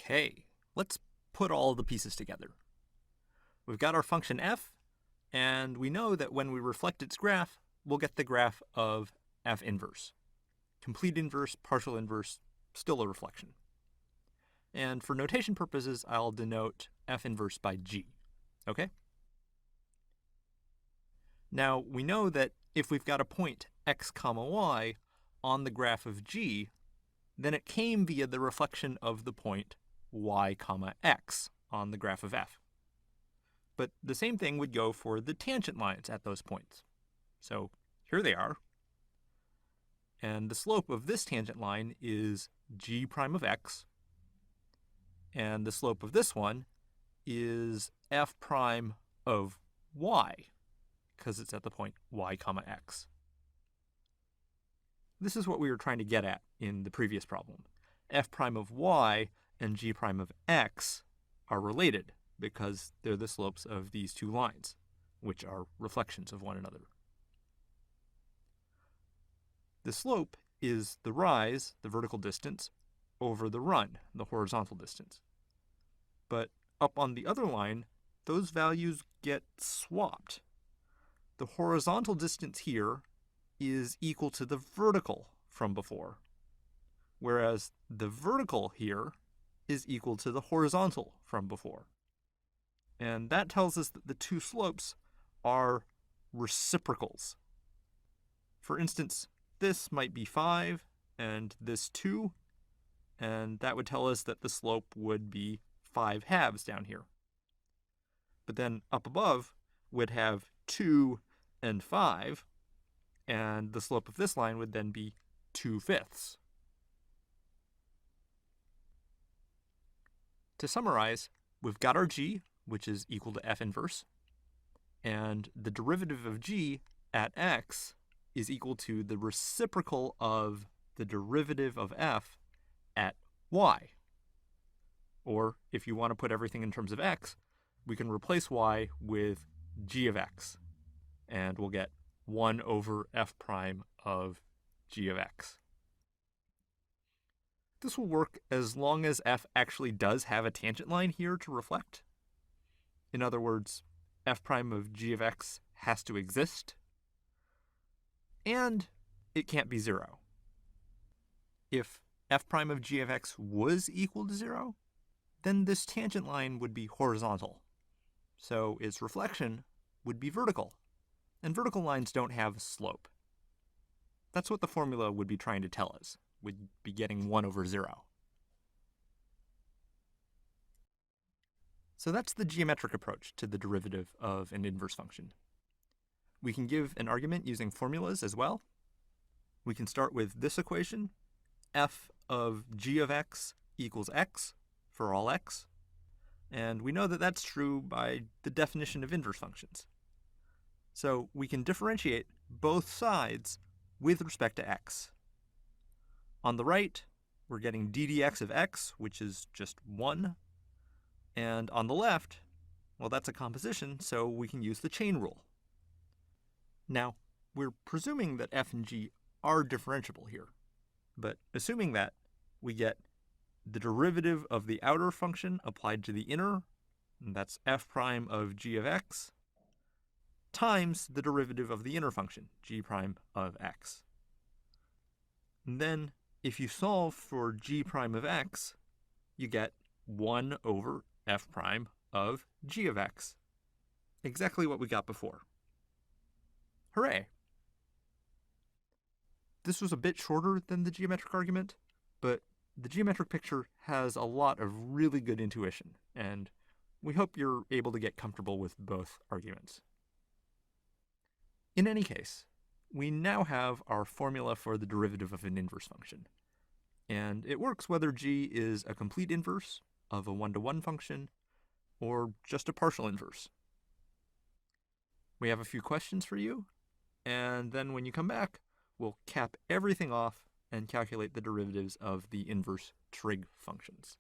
Okay, let's put all the pieces together. We've got our function f, and we know that when we reflect its graph, we'll get the graph of f inverse. Complete inverse, partial inverse, still a reflection. And for notation purposes, I'll denote f inverse by g. Okay? Now, we know that if we've got a point x comma y on the graph of g, then it came via the reflection of the point y comma x on the graph of f. But the same thing would go for the tangent lines at those points. So here they are. And the slope of this tangent line is g prime of x. And the slope of this one is f prime of y, because it's at the point y comma x. This is what we were trying to get at in the previous problem. F prime of y and g prime of x are related because they're the slopes of these two lines, which are reflections of one another. The slope is the rise, the vertical distance, over the run, the horizontal distance. But up on the other line, those values get swapped. The horizontal distance here is equal to the vertical from before, whereas the vertical here is equal to the horizontal from before. And that tells us that the two slopes are reciprocals. For instance, this might be 5 and this 2, and that would tell us that the slope would be 5 halves down here. But then up above would have 2 and 5, and the slope of this line would then be 2/5. To summarize, we've got our g, which is equal to f inverse, and the derivative of g at x is equal to the reciprocal of the derivative of f at y. Or if you want to put everything in terms of x, we can replace y with g of x, and we'll get 1 over f prime of g of x. This will work as long as f actually does have a tangent line here to reflect. In other words, f prime of g of x has to exist, and it can't be 0. If f prime of g of x was equal to 0, then this tangent line would be horizontal. So its reflection would be vertical, and vertical lines don't have a slope. That's what the formula would be trying to tell us. We'd be getting 1 over 0. So that's the geometric approach to the derivative of an inverse function. We can give an argument using formulas as well. We can start with this equation, f of g of x equals x for all x. And we know that that's true by the definition of inverse functions. So we can differentiate both sides with respect to x. On the right, we're getting d dx of x, which is just 1. And on the left, well, that's a composition, so we can use the chain rule. Now, we're presuming that f and g are differentiable here. But assuming that, we get the derivative of the outer function applied to the inner, and that's f prime of g of x, times the derivative of the inner function, g prime of x. And then, if you solve for g prime of x, you get 1 over f prime of g of x. Exactly what we got before. Hooray! This was a bit shorter than the geometric argument, but the geometric picture has a lot of really good intuition, and we hope you're able to get comfortable with both arguments. In any case, we now have our formula for the derivative of an inverse function. And it works whether g is a complete inverse of a one-to-one function or just a partial inverse. We have a few questions for you, and then when you come back, we'll cap everything off and calculate the derivatives of the inverse trig functions.